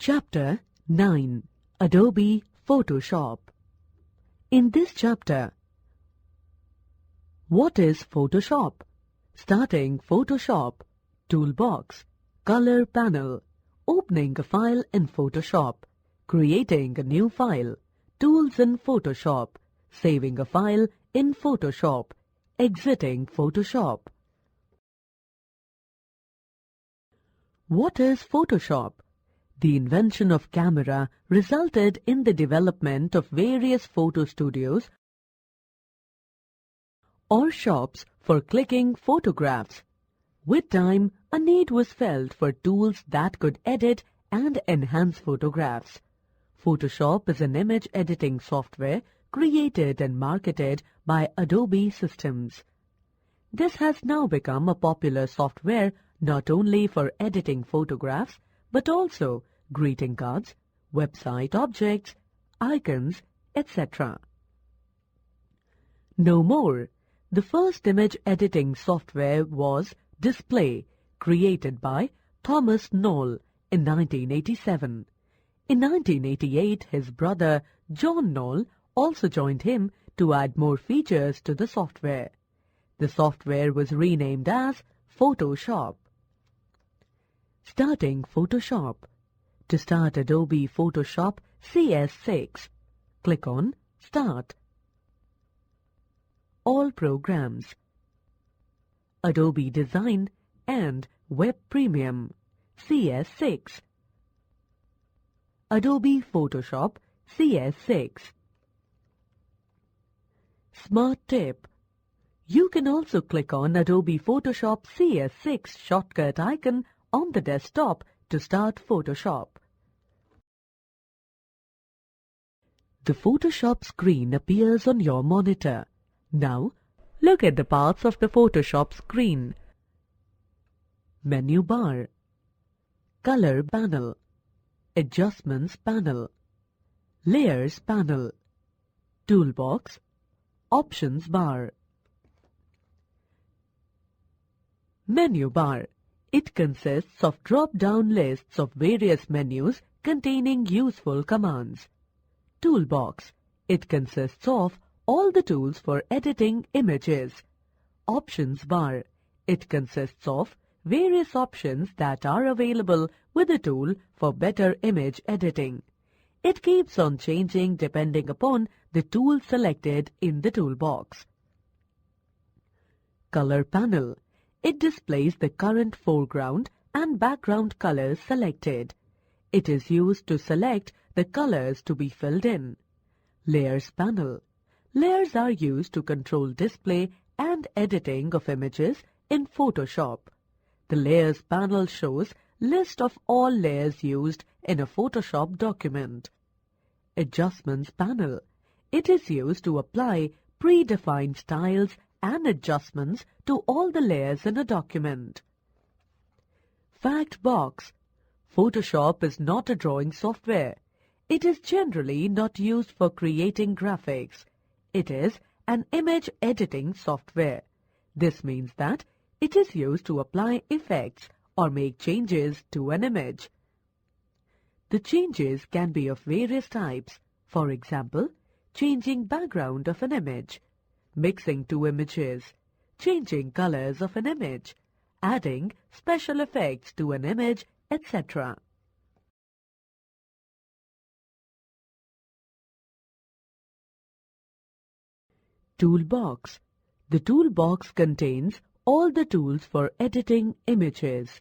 Chapter 9. Adobe Photoshop. In this chapter, what is Photoshop? Starting Photoshop, Toolbox, Color Panel, opening a file in Photoshop, creating a new file, Tools in Photoshop, saving a file in Photoshop, exiting Photoshop. What is Photoshop? The invention of camera resulted in the development of various photo studios or shops for clicking photographs. With time, a need was felt for tools that could edit and enhance photographs. Photoshop is an image editing software created and marketed by Adobe Systems. This has now become a popular software not only for editing photographs, but also greeting cards, website objects, icons, etc. No more. The first image editing software was Display, created by Thomas Knoll in 1987. In 1988, his brother John Knoll also joined him to add more features to the software. The software was renamed as Photoshop. Starting Photoshop. To start Adobe Photoshop CS6, click on Start. All programs. Adobe Design and Web Premium CS6. Adobe Photoshop CS6. Smart Tip. You can also click on Adobe Photoshop CS6 shortcut icon on the desktop to start Photoshop. The Photoshop screen appears on your monitor. Now, look at the parts of the Photoshop screen. Menu bar, Color panel, Adjustments panel, Layers panel, Toolbox, Options bar. Menu bar. It consists of drop-down lists of various menus containing useful commands. Toolbox. It consists of all the tools for editing images. Options bar. It consists of various options that are available with the tool for better image editing. It keeps on changing depending upon the tool selected in the toolbox. Color panel. It displays the current foreground and background colors selected. It is used to select the colors to be filled in. Layers panel. Layers are used to control display and editing of images in Photoshop. The Layers panel shows list of all layers used in a Photoshop document. Adjustments panel. It is used to apply predefined styles and adjustments to all the layers in a document. Fact box. Photoshop is not a drawing software. It is generally not used for creating graphics. It is an image editing software. This means that it is used to apply effects or make changes to an image. The changes can be of various types. For example, changing background of an image, mixing two images, changing colors of an image, adding special effects to an image, etc. Toolbox. The toolbox contains all the tools for editing images.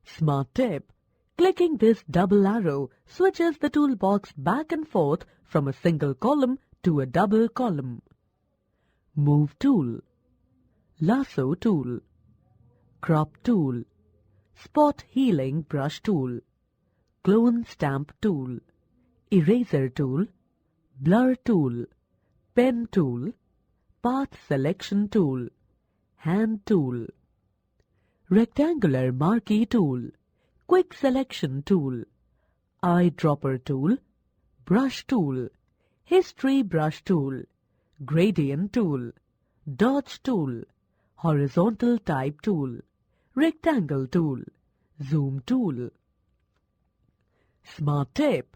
Smart tip. Clicking this double arrow switches the toolbox back and forth from a single column to a double column. Move tool, Lasso tool, Crop tool, Spot healing brush tool, Clone stamp tool, Eraser tool, Blur tool, Pen tool, Path selection tool, Hand tool, Rectangular marquee tool, Quick selection tool, Eyedropper tool, Brush tool, History brush tool, Gradient tool, Dodge tool, Horizontal type tool, Rectangle tool, Zoom tool. Smart tip.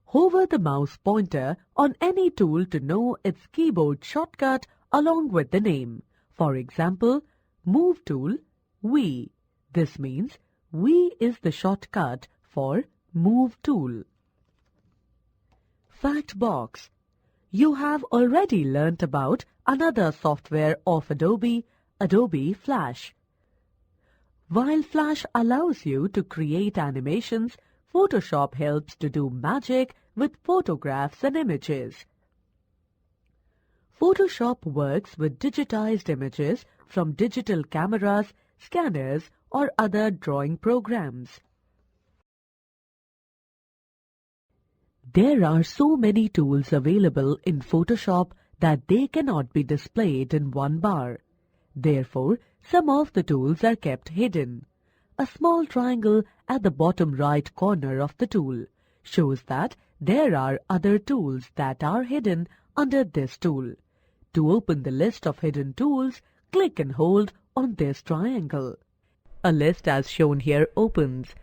Hover the mouse pointer on any tool to know its keyboard shortcut along with the name. For example, Move tool, V. This means V is the shortcut for Move tool. Fact box. You have already learnt about another software of Adobe, Adobe Flash. While Flash allows you to create animations, Photoshop helps to do magic with photographs and images. Photoshop works with digitized images from digital cameras, scanners, or other drawing programs. There are so many tools available in Photoshop that they cannot be displayed in one bar. Therefore, some of the tools are kept hidden. A small triangle at the bottom right corner of the tool shows that there are other tools that are hidden under this tool. To open the list of hidden tools, click and hold on this triangle. A list as shown here opens.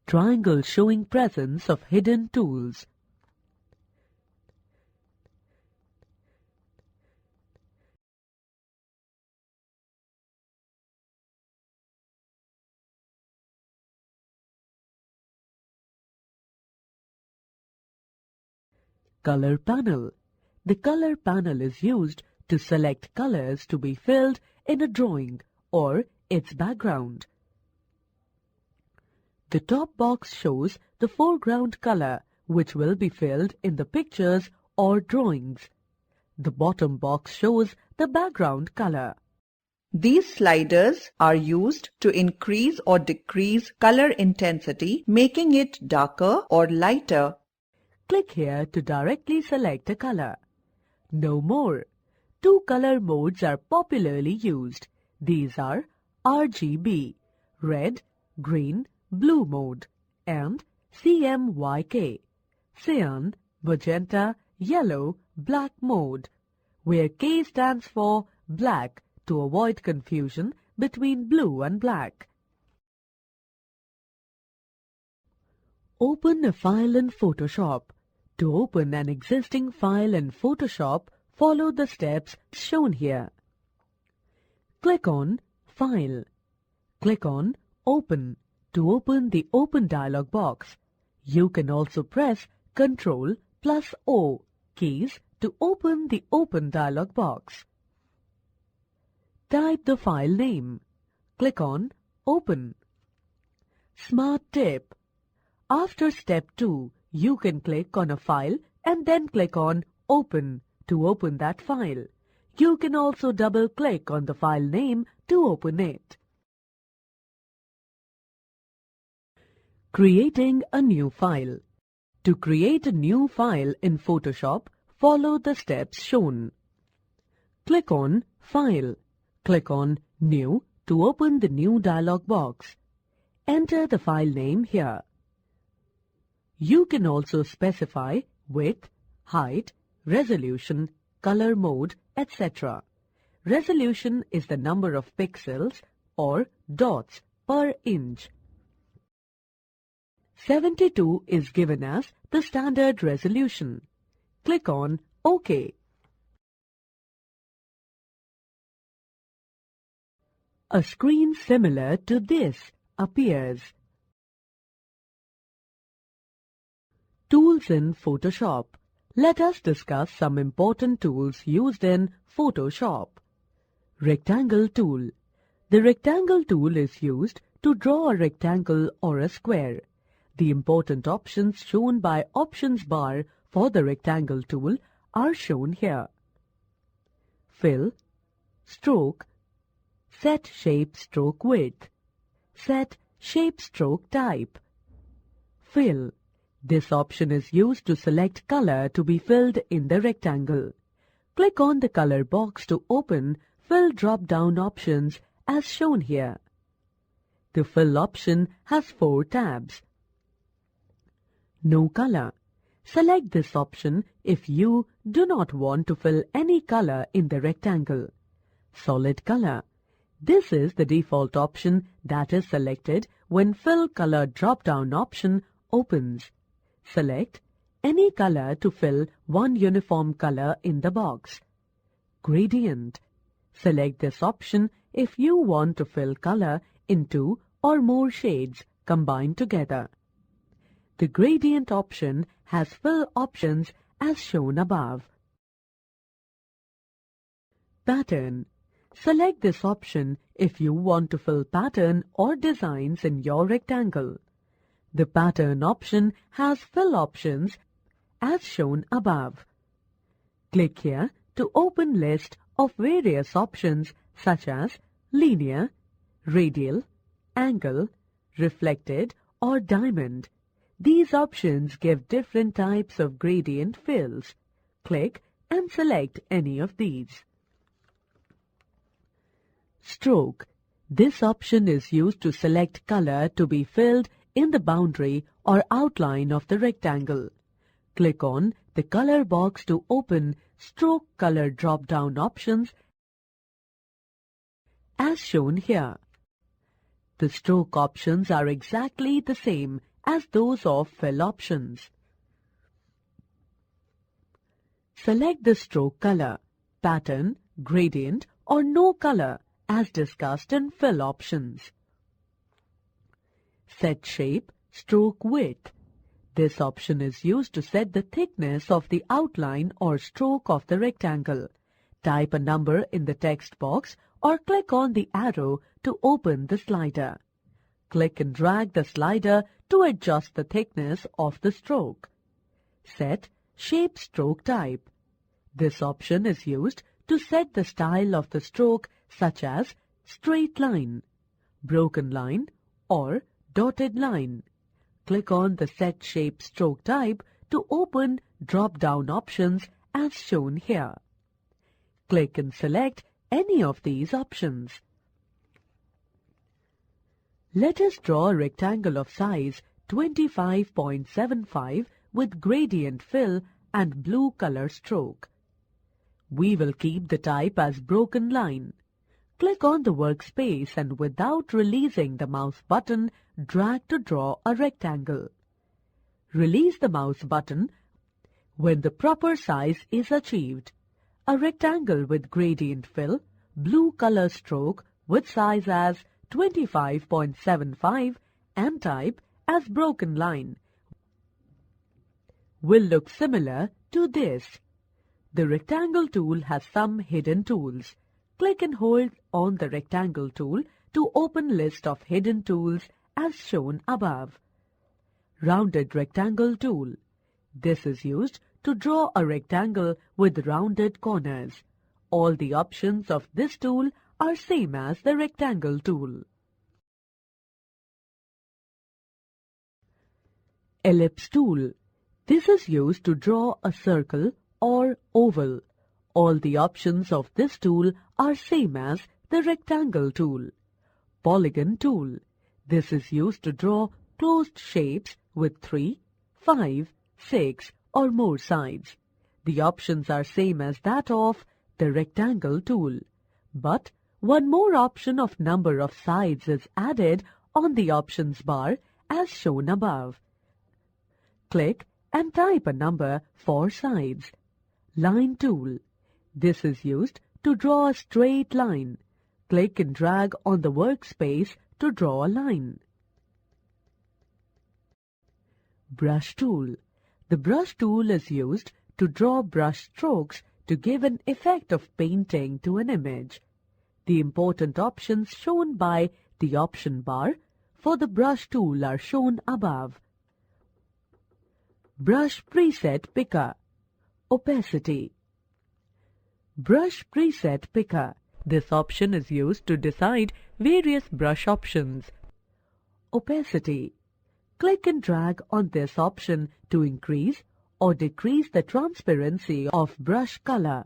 Triangle showing presence of hidden tools. Color panel. The color panel is used to select colors to be filled in a drawing or its background. The top box shows the foreground color which will be filled in the pictures or drawings. The bottom box shows the background color. These sliders are used to increase or decrease color intensity, making it darker or lighter. Click here to directly select a color. No more. Two color modes are popularly used. These are RGB, red, green, blue mode, and CMYK, cyan, magenta, yellow, black mode, where K stands for black to avoid confusion between blue and black. Open a file in Photoshop. To open an existing file in Photoshop, follow the steps shown here. Click on File. Click on Open to open the Open dialog box. You can also press Ctrl plus O keys to open the Open dialog box. Type the file name. Click on Open. Smart tip. After step 2, you can click on a file and then click on Open to open that file. You can also double-click on the file name to open it. Creating a new file. To create a new file in Photoshop, follow the steps shown. Click on File. Click on New to open the new dialog box. Enter the file name here. You can also specify width, height, resolution, color mode, etc. Resolution is the number of pixels or dots per inch. 72 is given as the standard resolution. Click on OK. A screen similar to this appears. Tools in Photoshop. Let us discuss some important tools used in Photoshop. Rectangle tool. The rectangle tool is used to draw a rectangle or a square. The important options shown by Options bar for the rectangle tool are shown here. Fill, Stroke, Set Shape Stroke Width, Set Shape Stroke Type. Fill. This option is used to select color to be filled in the rectangle. Click on the color box to open Fill drop-down options as shown here. The Fill option has 4 tabs. No color. Select this option if you do not want to fill any color in the rectangle. Solid color. This is the default option that is selected when Fill Color drop-down option opens. Select any color to fill one uniform color in the box. Gradient. Select this option if you want to fill color in two or more shades combined together. The gradient option has fill options as shown above. Pattern. Select this option if you want to fill pattern or designs in your rectangle. The pattern option has fill options as shown above. Click here to open list of various options such as linear, radial, angle, reflected or diamond. These options give different types of gradient fills. Click and select any of these. Stroke. This option is used to select color to be filled in the boundary or outline of the rectangle. Click on the color box to open stroke color drop-down options as shown here. The stroke options are exactly the same as those of fill options. Select the stroke color, pattern, gradient or no color as discussed in fill options. Set shape, stroke width. This option is used to set the thickness of the outline or stroke of the rectangle. Type a number in the text box or click on the arrow to open the slider. Click and drag the slider to adjust the thickness of the stroke. Set shape stroke type. This option is used to set the style of the stroke such as straight line, broken line or dotted line. Click on the Set Shape Stroke Type to open drop-down options as shown here. Click and select any of these options. Let us draw a rectangle of size 25.75 with gradient fill and blue color stroke. We will keep the type as broken line. Click on the workspace and without releasing the mouse button, drag to draw a rectangle. Release the mouse button when the proper size is achieved. A rectangle with gradient fill, blue color stroke with size as 25.75 and type as broken line will look similar to this. The rectangle tool has some hidden tools. Click and hold on the rectangle tool to open list of hidden tools as shown above. Rounded rectangle tool. This is used to draw a rectangle with rounded corners. All the options of this tool are same as the rectangle tool. Ellipse tool. This is used to draw a circle or oval. All the options of this tool are same as the rectangle tool. Polygon tool. This is used to draw closed shapes with 3, 5, 6 or more sides. The options are same as that of the rectangle tool. But one more option of number of sides is added on the options bar as shown above. Click and type a number for sides. Line tool. This is used to draw a straight line. Click and drag on the workspace to draw a line. Brush tool. The brush tool is used to draw brush strokes to give an effect of painting to an image. The important options shown by the option bar for the brush tool are shown above. Brush preset picker. Opacity. Brush preset picker. This option is used to decide various brush options. Opacity. Click and drag on this option to increase or decrease the transparency of brush color.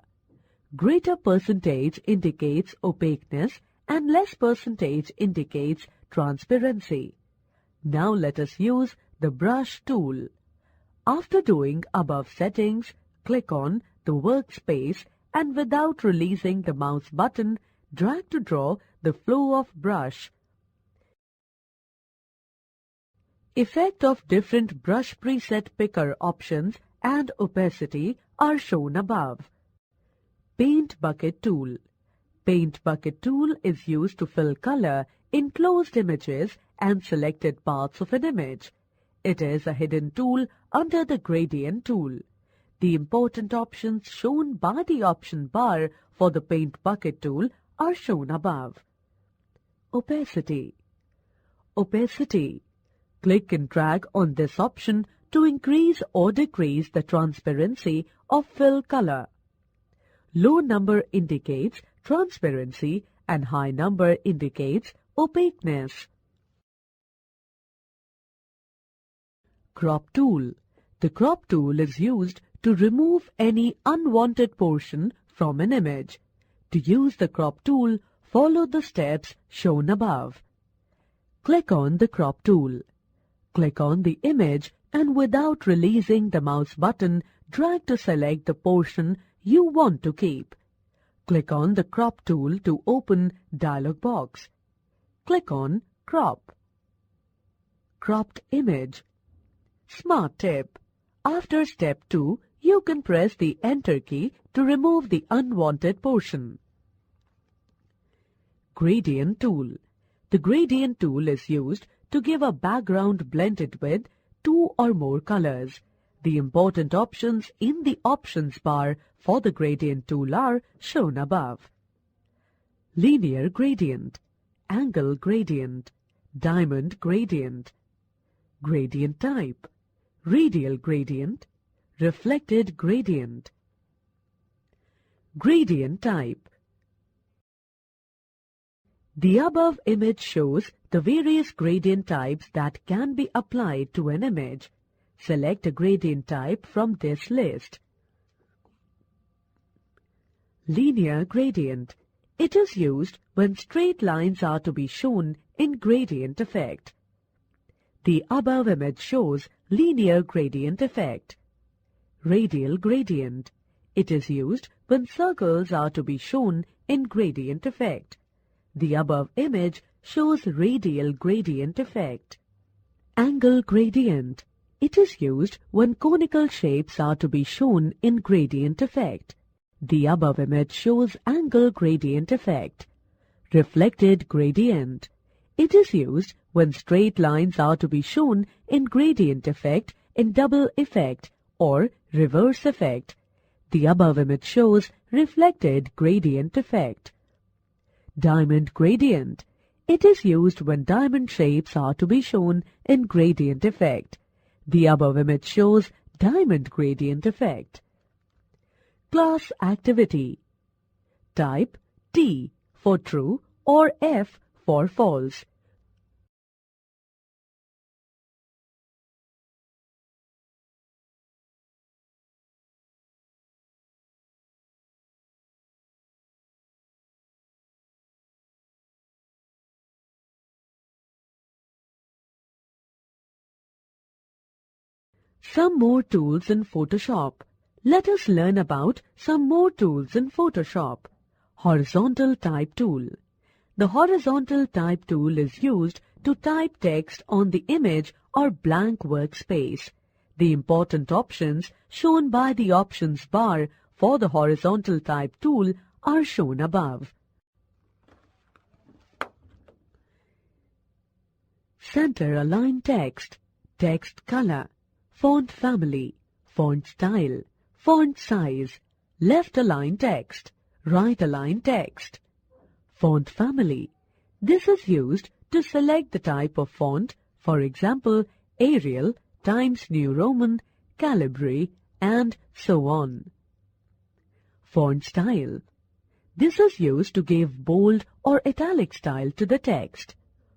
Greater percentage indicates opaqueness and less percentage indicates transparency. Now let us use the brush tool. After doing above settings, click on the workspace and without releasing the mouse button, drag to draw the flow of brush. Effect of different brush preset picker options and opacity are shown above. Paint bucket tool. Paint bucket tool is used to fill color in closed images and selected parts of an image. It is a hidden tool under the gradient tool. The important options shown by the option bar for the paint bucket tool are shown above. Opacity. Opacity. Click and drag on this option to increase or decrease the transparency of fill color. Low number indicates transparency and high number indicates opaqueness. Crop tool. The crop tool is used to remove any unwanted portion from an image. To use the crop tool, follow the steps shown above. Click on the crop tool. Click on the image and without releasing the mouse button, drag to select the portion you want to keep. Click on the crop tool to open dialog box. Click on Crop. Cropped image. Smart tip. After step 2, you can press the Enter key to remove the unwanted portion. Gradient tool. The gradient tool is used to give a background blended with 2 or more colors. The important options in the options bar for the gradient tool are shown above. Linear gradient, angle gradient, diamond gradient, gradient type, radial gradient, reflected gradient. Gradient type. The above image shows the various gradient types that can be applied to an image. Select a gradient type from this list. Linear gradient. It is used when straight lines are to be shown in gradient effect. The above image shows linear gradient effect. Radial gradient. It is used when circles are to be shown in gradient effect. The above image shows radial gradient effect. Angle gradient. It is used when conical shapes are to be shown in gradient effect. The above image shows angle gradient effect. Reflected gradient. It is used when straight lines are to be shown in gradient effect in double effect or reverse effect. The above image shows reflected gradient effect. Diamond gradient. It is used when diamond shapes are to be shown in gradient effect. The above image shows diamond gradient effect. Class activity. Type T for true or F for false. Some more tools in Photoshop. Let us learn about some more tools in Photoshop. Horizontal type tool. The horizontal type tool is used to type text on the image or blank workspace. The important options shown by the options bar for the horizontal type tool are shown above. Center align text, text color, font family, font style, font size, left align text, right align text. Font family. This is used to select the type of font, for example, Arial, Times New Roman, Calibri, and so on. Font style. This is used to give bold or italic style to the text.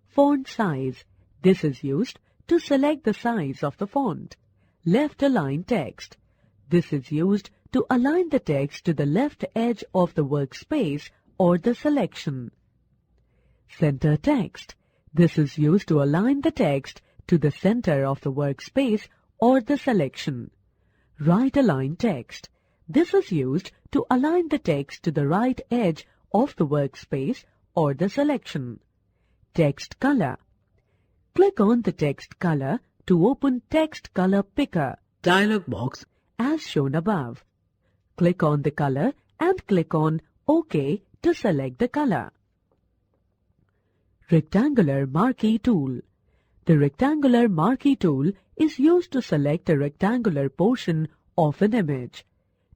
Font size. This is used to select the size of the font. Left align text. This is used to align the text to the left edge of the workspace or the selection. Center text. This is used to align the text to the center of the workspace or the selection. Right align text. This is used to align the text to the right edge of the workspace or the selection. Text color. Click on the text color to open Text Color Picker dialog box as shown above. Click on the color and click on OK to select the color. Rectangular Marquee Tool. The rectangular marquee tool is used to select a rectangular portion of an image.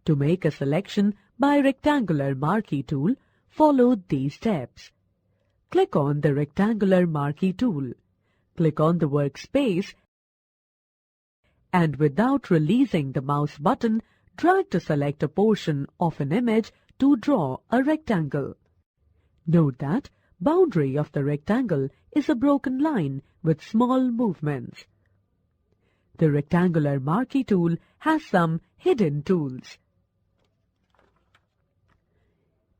To make a selection by rectangular marquee tool, follow these steps. Click on the rectangular marquee tool. Click on the workspace and without releasing the mouse button, drag to select a portion of an image to draw a rectangle. Note that boundary of the rectangle is a broken line with small movements. The rectangular marquee tool has some hidden tools.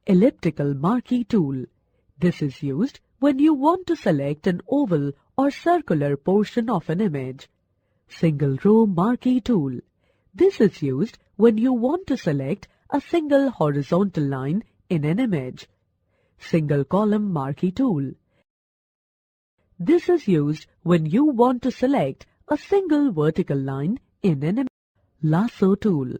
Elliptical marquee tool. This is used when you want to select an oval or circular portion of an image. Single row marquee tool. This is used when you want to select a single horizontal line in an image. Single column marquee tool. This is used when you want to select a single vertical line in an image. Lasso tool.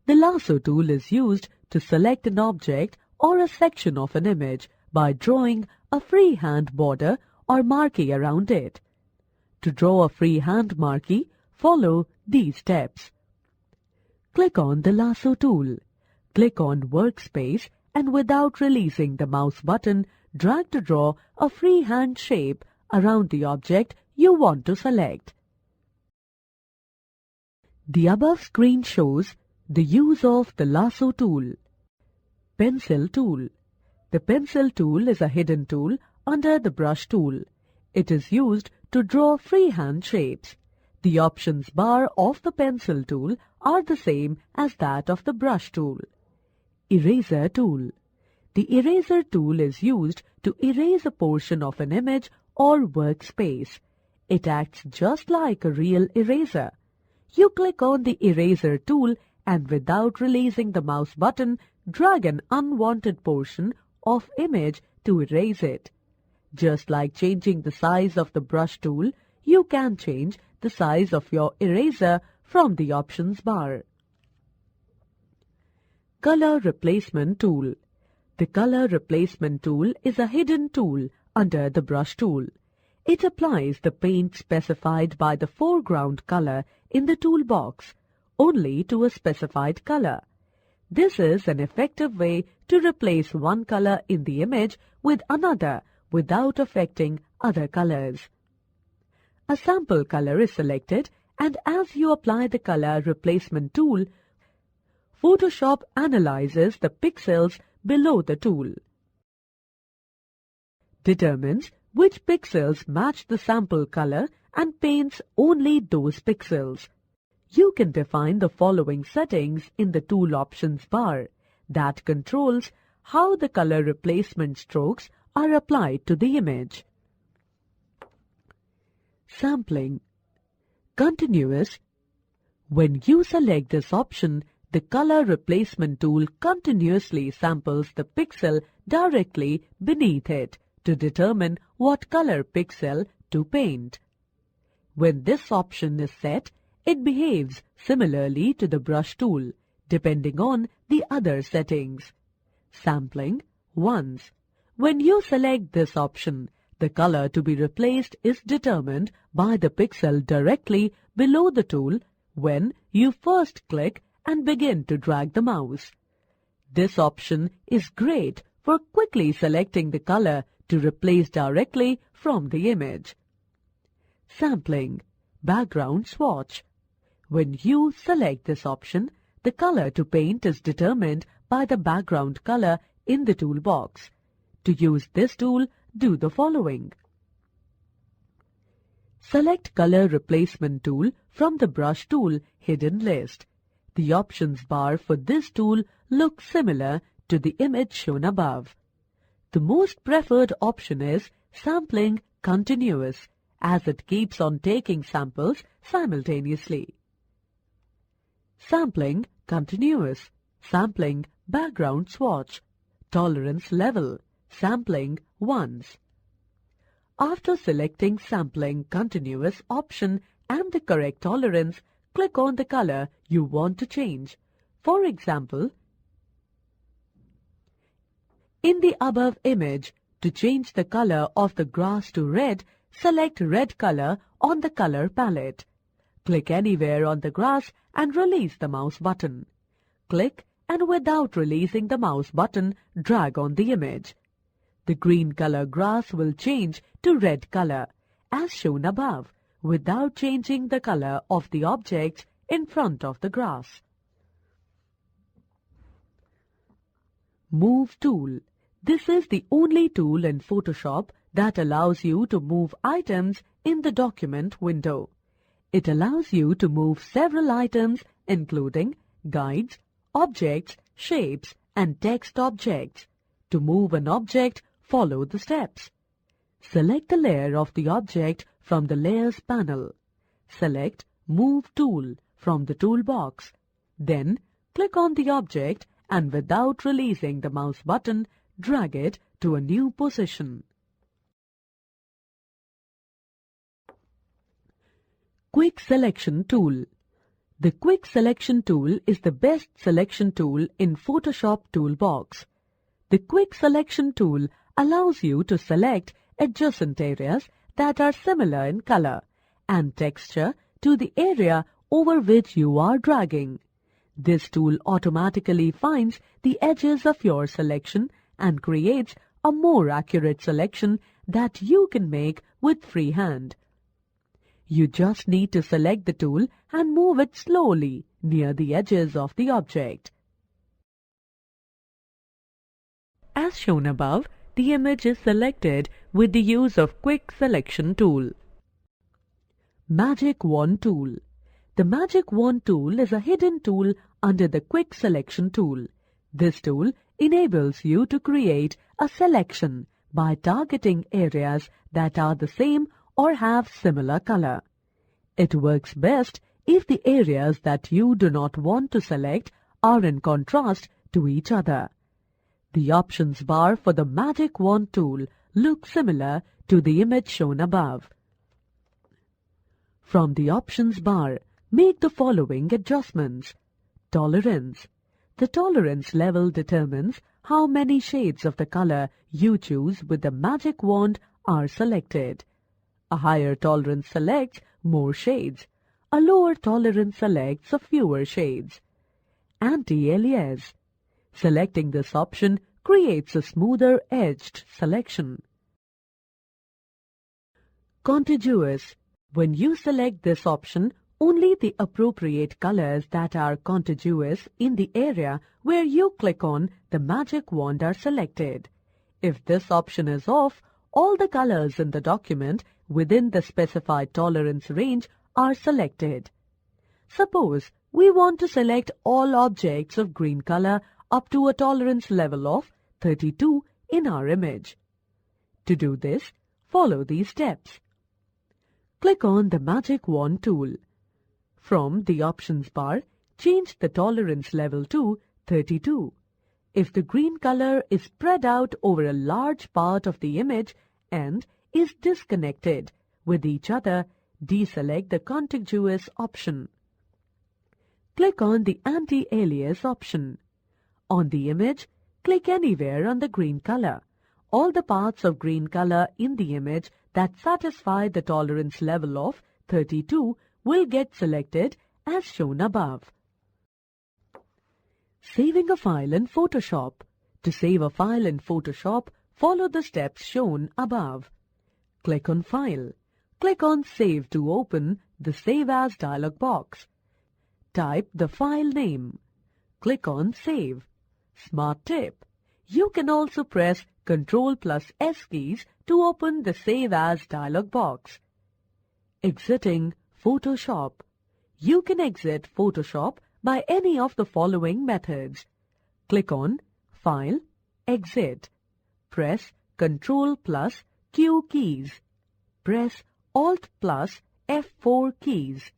The lasso tool is used to select an object or a section of an image by drawing a freehand border or marquee around it. To draw a freehand marquee, follow these steps. Click on the lasso tool. Click on Workspace and without releasing the mouse button, drag to draw a freehand shape around the object you want to select. The above screen shows the use of the lasso tool. Pencil tool. The pencil tool is a hidden tool under the brush tool. It is used to draw freehand shapes. The options bar of the pencil tool are the same as that of the brush tool. Eraser tool. The eraser tool is used to erase a portion of an image or workspace. It acts just like a real eraser. You click on the eraser tool and without releasing the mouse button, drag an unwanted portion of image to erase it. Just like changing the size of the brush tool, you can change the size of your eraser from the options bar. Color Replacement Tool. The Color Replacement Tool is a hidden tool under the brush tool. It applies the paint specified by the foreground color in the toolbox only to a specified color. This is an effective way to replace one color in the image with another without affecting other colors. A sample color is selected, and as you apply the color replacement tool, Photoshop analyzes the pixels below the tool, determines which pixels match the sample color and paints only those pixels. You can define the following settings in the Tool Options bar that controls how the color replacement strokes are applied to the image. Sampling. Continuous. When you select this option, the color replacement tool continuously samples the pixel directly beneath it to determine what color pixel to paint. When this option is set, it behaves similarly to the brush tool, depending on the other settings. Sampling once. When you select this option, the color to be replaced is determined by the pixel directly below the tool when you first click and begin to drag the mouse. This option is great for quickly selecting the color to replace directly from the image. Sampling. Background swatch. When you select this option, the color to paint is determined by the background color in the toolbox. To use this tool, do the following. Select Color Replacement Tool from the Brush Tool hidden list. The options bar for this tool looks similar to the image shown above. The most preferred option is Sampling Continuous, as it keeps on taking samples simultaneously. Sampling Continuous. Sampling Background Swatch. Tolerance Level. Sampling once. After selecting Sampling Continuous option and the correct tolerance, click on the color you want to change. For example, in the above image, to change the color of the grass to red, select red color on the color palette. Click anywhere on the grass and release the mouse button. Click and without releasing the mouse button, drag on the image. The green color grass will change to red color, as shown above, without changing the color of the objects in front of the grass. Move tool. This is the only tool in Photoshop that allows you to move items in the document window. It allows you to move several items including guides, objects, shapes, and text objects. To move an object, follow the steps. Select the layer of the object from the Layers panel. Select Move Tool from the toolbox. Then, click on the object and without releasing the mouse button, drag it to a new position. Quick Selection Tool. The Quick Selection Tool is the best selection tool in Photoshop toolbox. The Quick Selection Tool allows you to select adjacent areas that are similar in color and texture to the area over which you are dragging. This tool automatically finds the edges of your selection and creates a more accurate selection that you can make with free hand. You just need to select the tool and move it slowly near the edges of the object. As shown above, the image is selected with the use of Quick Selection Tool. Magic Wand Tool. The Magic Wand tool is a hidden tool under the Quick Selection Tool. This tool enables you to create a selection by targeting areas that are the same or have similar color. It works best if the areas that you do not want to select are in contrast to each other. The options bar for the Magic Wand tool looks similar to the image shown above. From the options bar, make the following adjustments. Tolerance. The tolerance level determines how many shades of the color you choose with the Magic Wand are selected. A higher tolerance selects more shades. A lower tolerance selects a fewer shades. Anti-alias. Selecting this option creates a smoother edged selection. Contiguous. When you select this option, only the appropriate colors that are contiguous in the area where you click on the Magic Wand are selected. If this option is off, all the colors in the document within the specified tolerance range are selected. Suppose we want to select all objects of green color up to a tolerance level of 32 in our image. To do this, follow these steps. Click on the Magic Wand tool. From the options bar, change the tolerance level to 32. If the green color is spread out over a large part of the image and is disconnected with each other, deselect the contiguous option. Click on the anti-alias option. On the image, click anywhere on the green color. All the parts of green color in the image that satisfy the tolerance level of 32 will get selected as shown above. Saving a file in Photoshop. To save a file in Photoshop, follow the steps shown above. Click on File. Click on Save to open the Save As dialog box. Type the file name. Click on Save. Smart tip. You can also press Ctrl+S keys to open the Save As dialog box. Exiting Photoshop. You can exit Photoshop by any of the following methods. Click on File, Exit. Press Ctrl+Q keys. Press Alt+F4 keys.